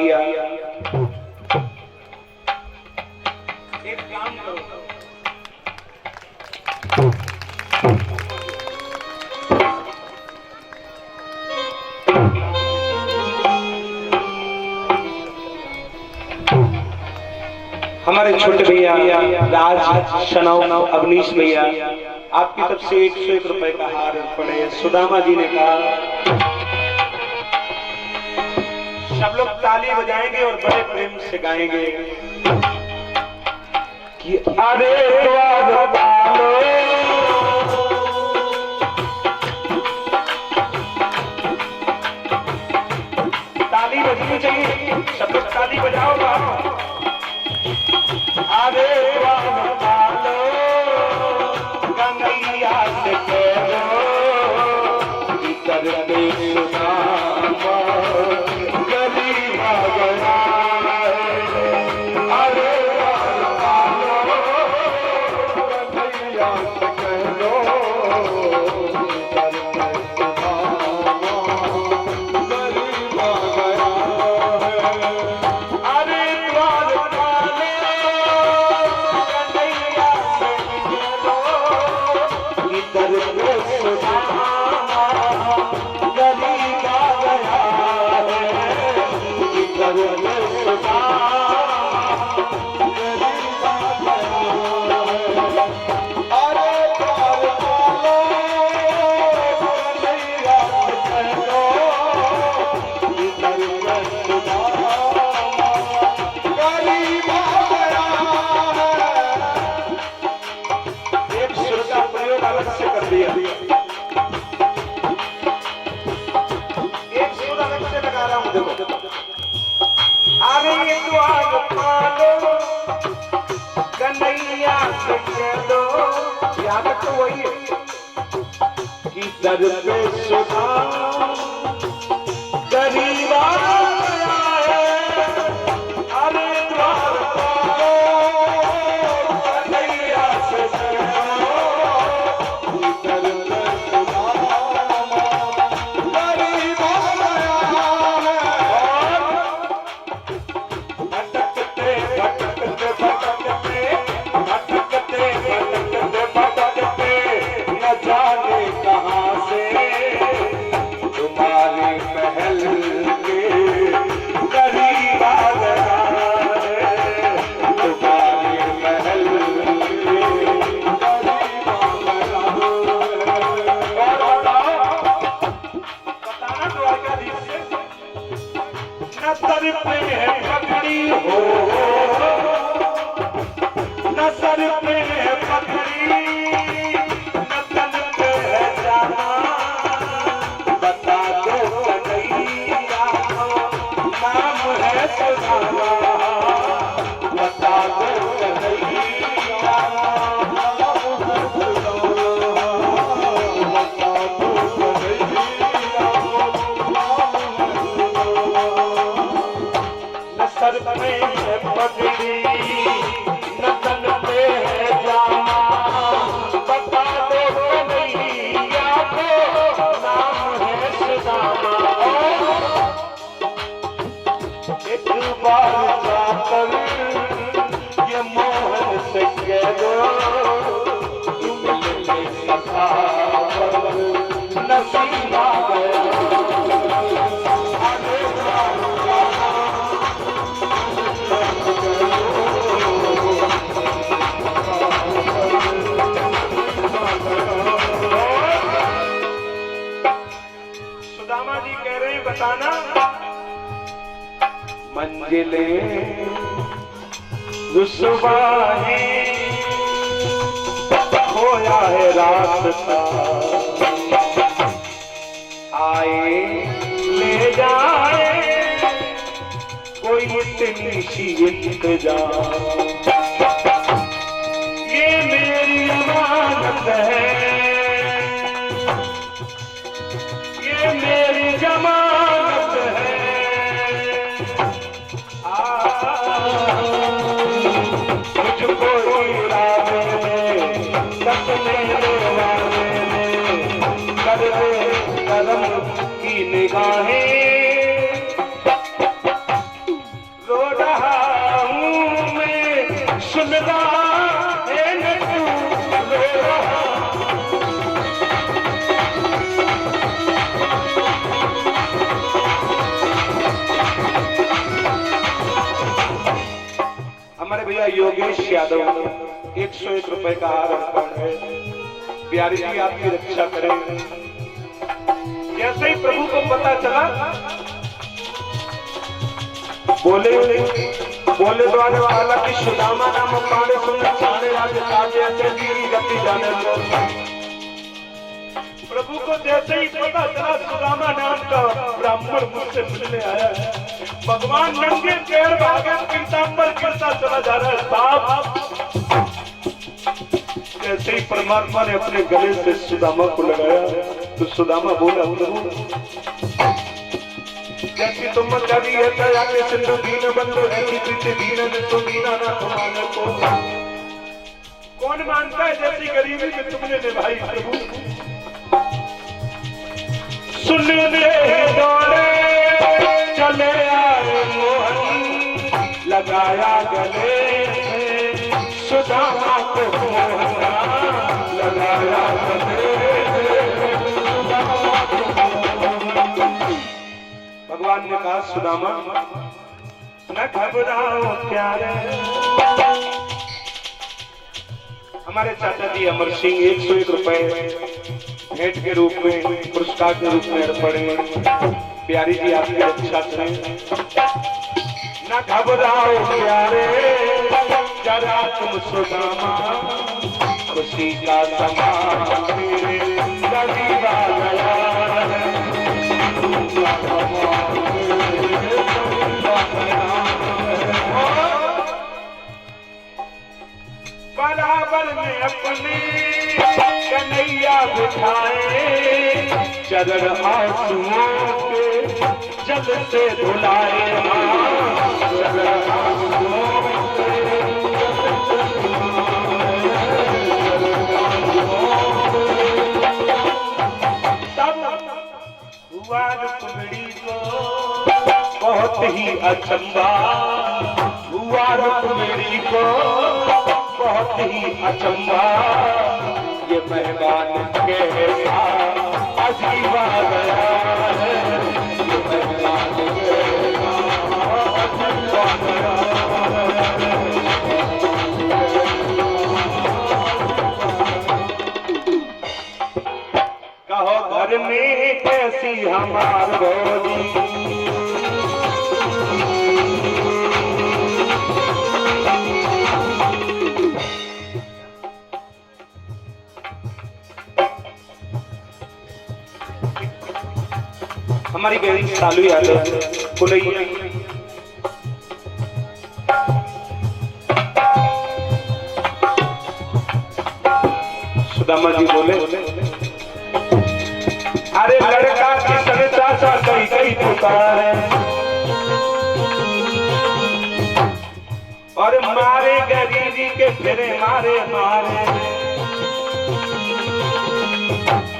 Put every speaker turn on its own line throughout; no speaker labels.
भैया एक काम करो, हमारे छोटे भैया राज शनौ अवनीश भैया आपकी तरफ से 101 रुपए का हार पड़े। सुदामा जी ने कहा सब लोग ताली बजाएंगे और बड़े प्रेम से गाएंगे कि अरे द्वार बालो ताली बजनी चाहिए, सब लोग ताली बजाओ। अरे द्वार बालो कन्हैया से कहो इतर पे सुदामा गरीब आ गया। अरे द्वार बालो कन्हैया से कहो इतर पे सुदामा गरीब आ गया। अरे द्वार कन्हैया से कह दो, याद तो वही है कि दर पे सुदामा गरीब आ गया है। अरे द्वार बालो कन्हैया से कह दो कि दर पे सुदामा गरीब आ गया है। भटकते भटकते भटकते भटकते भटकते भटकते न जाने कहाँ से तुम्हारे महल के करीब आ गया है। तुम्हारे महल के करीब आ गया है। और बताना द्वारकाधीश से न सर पे है पगड़ी हो, न सर पे है पगड़ी, न तन पे है जामा। बता दो कन्हैया नाम है सुदामा। बता दो कन्हैया नाम है सुदामा। बता दो कन्हैया न सर पे है पगड़ी न तन पे है जामा। बता दो कन्हैया को नाम है सुदामा। एक बार जाकर ये मोहन से कह दो मिलने सखा नसीब आ गया। सुदामा जी कह रहे हैं बताना मंजिलें रुसवा है, खोया है रास्ता आए ले जाए कोई इतनी सी इंतजार। ये मेरी अमानत है, ये मेरी जमानत है। मुझको इरादे में सपने लेवाने में कर दे करम की निगाहें। योगेश यादव 101 रुपए का हार अर्पण है। प्यारी जी आपकी रक्षा करें। जैसे ही प्रभु को पता चला बोले द्वारे वाला की सुदामा नाम पाड़े सुनने चाले राजे ताजे अचे दीरी गति जाने को। प्रभु को जैसे ही पता चला सुदामा नाम का ब्राह्मण मुझसे मिलने आया है, भगवान नंगे पैर भागे पीताम्बर गिरता चला जा रहा है। साहब जैसे ही परमात्मा ने अपने गले से सुदामा को लगाया तो सुदामा बोला जैसी तुम जावी है दया के सिंधु दीन बंधु ऐसी प्रीति दीन ने तो दीना ना तुम्हारे को। कौन मानता है जैसी गरीबी में तुमने निभाई प्रभु। सुनने दौड़े चले आए मोहन लगाया गले सुदामा को लगाया गले। भगवान ने कहा सुदामा न घबराओ प्यारे। हमारे चाचा जी अमर सिंह 101 रुपए भेंट के रूप में पुरस्कार के रूप में अर्पण। प्यारी जी आपकी रक्षा करें। न घबराओ प्यारे जरा तुम सुदामा खुशी का समा बराबर में अपने कन्हैया बिठाए चरण आंसुओं के जल से धुलाए। चरण आंसुओं हुआ रुक्मिणी को बहुत ही अचंभा। हुआ रुक्मिणी को बहुत ही अचंभा। ये मेहमान के अजीबा गया है। ये मेहमान के अजीबा गया कहो घर में कैसी हमार बोली। हमारी बेटी सालू यादव सुदामा जी बोले अरे लड़का किसने चाचा कहीं कहीं पुकारे और मारे गरीबी के फिरे मारे मारे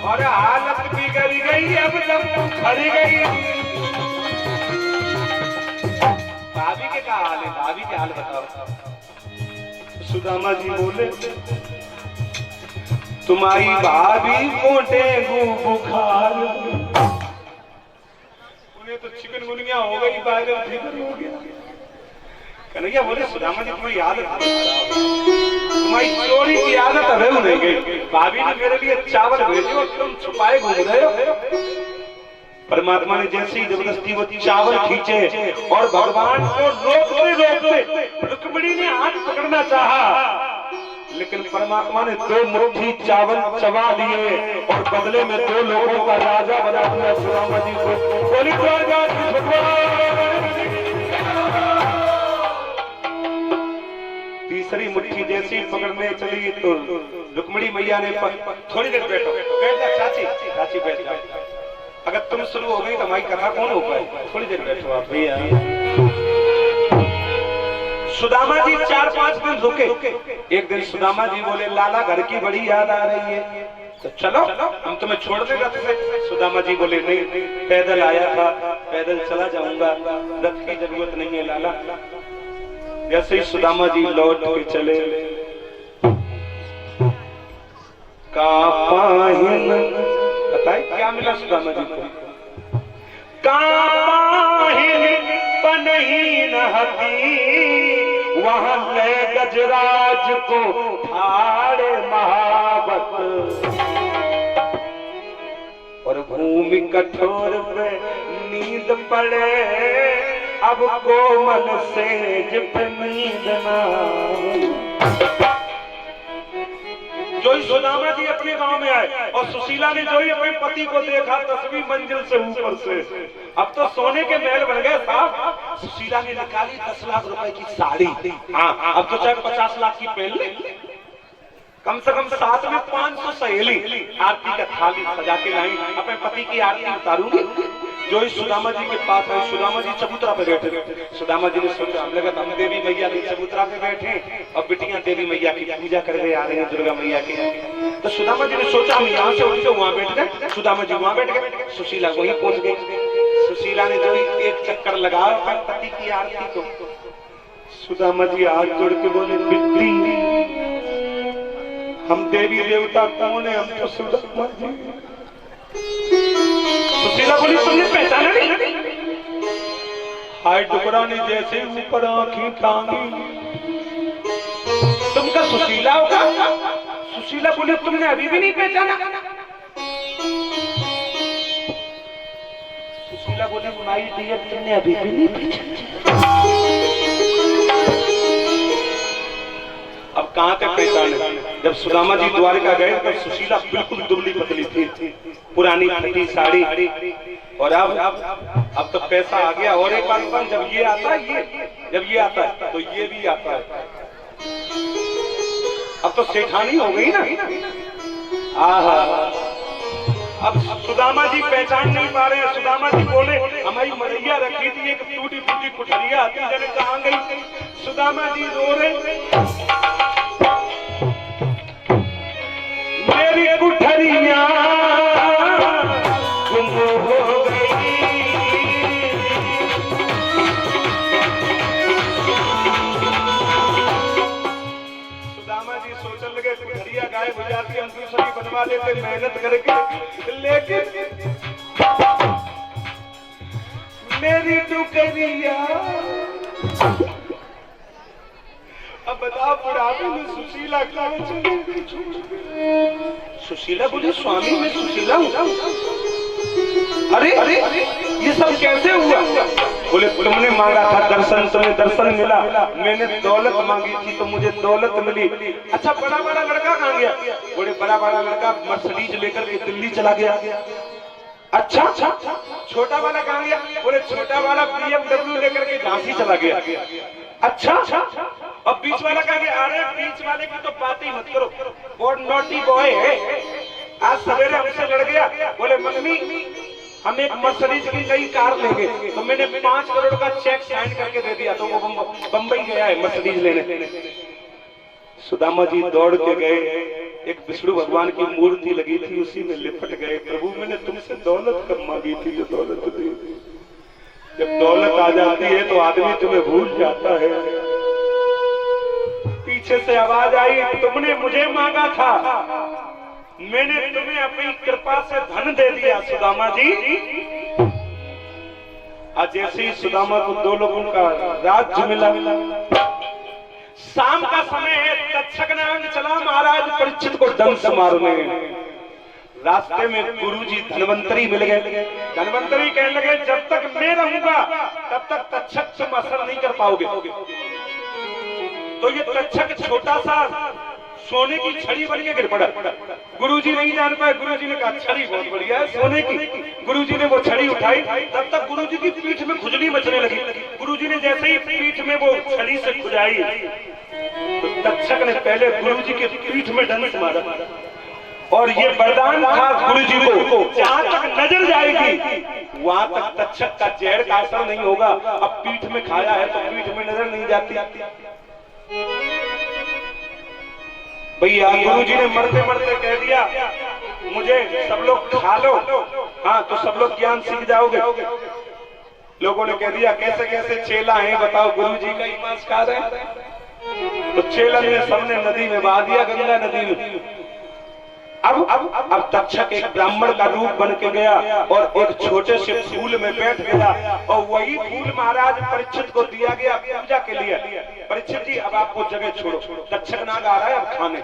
और हालत बिगड़ गई अब तक खरी गई। भाभी के क्या हाल है? भाभी के हाल बताओ। सुदामा जी बोले तुम्हारी भाभी को डेंगू बुखार। उन्हें तो चिकनगुनिया हो गई वायरल फीवर हो गया। कन्हैया बोले सुदामा जी तुम्हें याद तुम्हारी चोरी की आदत है नहीं गई। भाभी ने मेरे लिए चावल भेजे और तुम छुपाए घूम रहे हो। परमात्मा ने जैसी जबरदस्ती वो चावल खींचे और भगवान को रोकते रुक्मिणी ने हाथ पकड़ना चाहा लेकिन परमात्मा ने 2 मुट्ठी चावल चबा दिए और बदले में 2 लोगों का राजा बना दिया सुदामा जी को। बोली तीसरी मुट्ठी जैसी पकड़ने चली तो रुक्मिणी मैया ने थोड़ी देर बैठ जा चाची चाची बैठ जाओ। अगर तुम शुरू हो गई तो हमारी कथा कौन हो पाए। थोड़ी देर बैठो आप भैया। सुदामा जी 4-5 दिन रुके। एक दिन सुदामा जी बोले लाला घर की बड़ी याद आ रही है तो चलो हम तुम्हें छोड़ देगा। सुदामा जी बोले नहीं पैदल आया था पैदल चला जाऊंगा रथ की जरूरत नहीं है लाला। जैसे ही सुदामा जी लौट के चले बताए क्या मिला सुदामा जी को। काहिन बनहीन हती वहां ले गजराज को ठाड़े महावत, और भूमि कठोर पे नींद पड़े, अब कोमल सेज पे नींद ना। जो ही सुदामा जी अपने गांव में आए और सुशीला ने जो ही अपने पति को देखा 10वीं मंजिल से ऊपर से, अब तो सोने के महल बन गए साहब। सुशीला ने निकाली 10 लाख रुपए की साड़ी। हाँ, अब तो चाहे 50 लाख की पहन ले, कम से कम साथ में 500 सहेली आरती का थाली सजा के लाई, अपने पति की आरती उतारूंगी। जो इस सुदामा जी के पास आए, सुदामा जी चबूतरा पे बैठे थे। सुदामा जी ने सोचा हम लगा हम देवी मैया की चबूतरा पे बैठे और बिटियां देवी मैया की पूजा करने आ रही हैं, दुर्गा मैया की। तो सुदामा जी ने सोचा हम यहाँ से उठ के वहां बैठ गए। सुदामा जी वहां बैठ गए, सुशीला वहीं पहुंच गई। सुशीला ने जो एक चक्कर लगाया अपने पति की आरती को, सुदामा जी हाथ जोड़ के बोले, बिट्टी हम देवी देवता कौन है, हम तो सुदामा जी। सुशीला बोली तुमने पहचाना नहीं? हाय डुकरा ने जैसे ऊपर आंखें टांगी, तुम क्या सुशीला होगा? सुशीला बोले तुमने अभी भी नहीं पहचाना? सुशीला बोले माई दिया तुमने अभी भी नहीं पहचाना? अब कहां तक पहचाने? जब सुदामा जी द्वारका गए तब सुशीला बिल्कुल दुबली पतली थी, पुरानी फटी साड़ी। और अब तो पैसा आ गया। और एक बात, जब ये आता है, जब ये आता है तो ये भी आता है। अब तो सेठानी हो गई ना। आहा, अब सुदामा जी पहचान नहीं पा रहे हैं। सुदामा जी बोले हमारी मरैया रखी थी एक टूटी फूटी कुठरिया आती, जाने कहां गई? सुदामा जी रो रहे, मेरी कुठरिया गुम हो गई। सुदामा जी सोचने लगे कुठरिया गायब हो जाती, हम दूसरी बनवा लेते मेहनत करके, लेकिन मेरी कुठरिया। अब बताओ बुढ़ापे में सुशीला कहाँ चली गई? सुशीला बोली स्वामी मैं सुशीला हूँ। अरे अरे ये सब कैसे हुआ? बोले तुमने मांगा था दर्शन, तुम्हें दर्शन मिला। मैंने दौलत मांगी थी तो मुझे दौलत मिली। अच्छा बड़ा बड़ा लड़का कहाँ गया? बोले बड़ा बड़ा लड़का मर्सिडीज लेकर के दिल्ली चला गया। अच्छा छोटा वाला कहाँ गया? बोले छोटा वाला BMW लेकर के झांसी चला गया। अच्छा और बीच वाला कहा गया? अरे बीच वाले की तो बात ही मत करो, बहुत नॉटी बॉय है। आज सवेरे हमसे लड़ गया। बोले मम्मी हम एक मर्सिडीज की नई कार लेंगे, तो मैंने 5 करोड़ का चेक साइन करके दे दिया, तो वो बंबई गया है मर्सिडीज लेने। सुदामा जी दौड़ के गए, एक विष्णु भगवान की मूर्ति लगी थी उसी में लिपट गए। प्रभु मैंने तुमसे दौलत कब मांगी थी, जो दौलत दी। जब दौलत आ जाती है तो आदमी तुम्हें भूल जाता है। पीछे से आवाज आई, तुमने मुझे मांगा था, मैंने तुम्हें अपनी कृपा से धन दे दिया सुदामा जी। आज जैसे ही सुदामा को 2 लोगों का राज्य मिला। शाम का समय है, तक्षक नाग चला महाराज परीक्षित को दंश मारने। रास्ते में गुरुजी धनवंतरी मिल गए। धनवंतरी कहने लगे जब तक मैं रहूंगा तब तक तक्षक तुम असर नहीं कर पाओगे। तो ये तक्षक छोटा सा सोने की छड़ी बन के गिर पड़ा। गुरुजी नहीं जान पाए। गुरुजी ने कहा छड़ी बहुत बढ़िया है सोने की। गुरुजी ने वो छड़ी उठाई, तब तक गुरुजी की पीठ में खुजली मचने लगी। गुरुजी ने जैसे ही पीठ में वो छड़ी से खुजाई तो तक्षक ने पहले गुरुजी के पीठ में डंक मारा। और ये वरदान था गुरुजी को, जहां तक नजर जाएगी वहां तक तक्षक का जहर का असर नहीं होगा। अब पीठ में खाया है तो पीठ में नजर नहीं जाती। भैया गुरुजी ने मरते मरते कह दिया मुझे सब लोग खा लो, हाँ तो सब लोग ज्ञान सीख जाओगे। लोगों ने कह दिया कैसे कैसे चेला है बताओ, गुरुजी का ही मांस खा रहे हैं। तो चेला ने सबने नदी में बहा दिया, गंगा नदी में। अब तक्षक एक ब्राह्मण का रूप बन के गया और एक छोटे से फूल में बैठ गया और वही फूल महाराज परीक्षित को दिया गया पूजा के लिए। परीक्षित जी अब आपको जगह छोड़ो, तक्षक नाग आ रहा है अब खाने।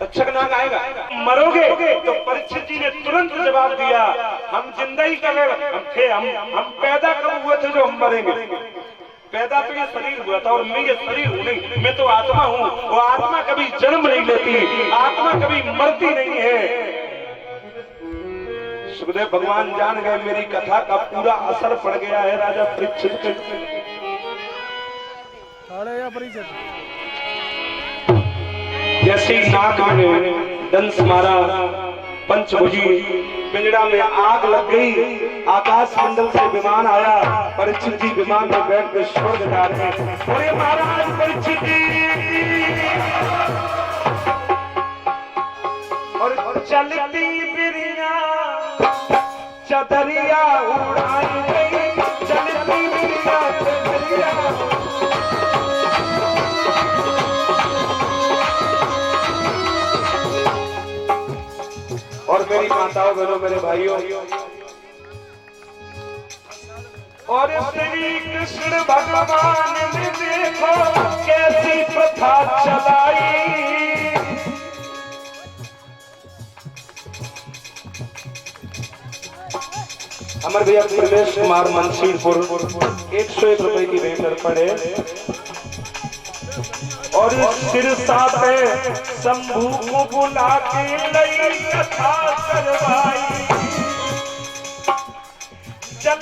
तक्षक नाग आएगा, मरोगे? तो परीक्षित जी ने तुरंत जवाब दिया, हम जिंदा ही कर रहे हम पैदा कब हुए थे जो हम मरेंगे? पैदा तो ये शरीर हुआ था और मैं ये शरीर हूँ नहीं, मैं तो आत्मा हूँ। वो आत्मा कभी जन्म नहीं लेती, आत्मा कभी मरती नहीं है। सुखदेव भगवान जान गए मेरी कथा का पूरा असर पड़ गया है राजा परीक्षित पे। जैसे ही नाग ने दंश मारा, पंचभुजी पिंजड़ा में आग लग गई, आकाश मंडल से विमान आया, परीक्षित जी विमान में बैठ कर स्वर्ग जा रहे हैं। अरे महाराज परीक्षित जी और चलती बिरिया चदरिया उड़ाई गई, चलती बिरिया चदरिया। और मेरी माताओं बहनों मेरे भाइयों, और श्री कृष्ण भगवान ने देखो कैसी प्रथा चलाई। हमारे भैया प्रवेश कुमार मंसीपुर 101 रुपए की भेंट पड़े और सिरसा पे शंभू को बुला के लई कथा करवाई। चल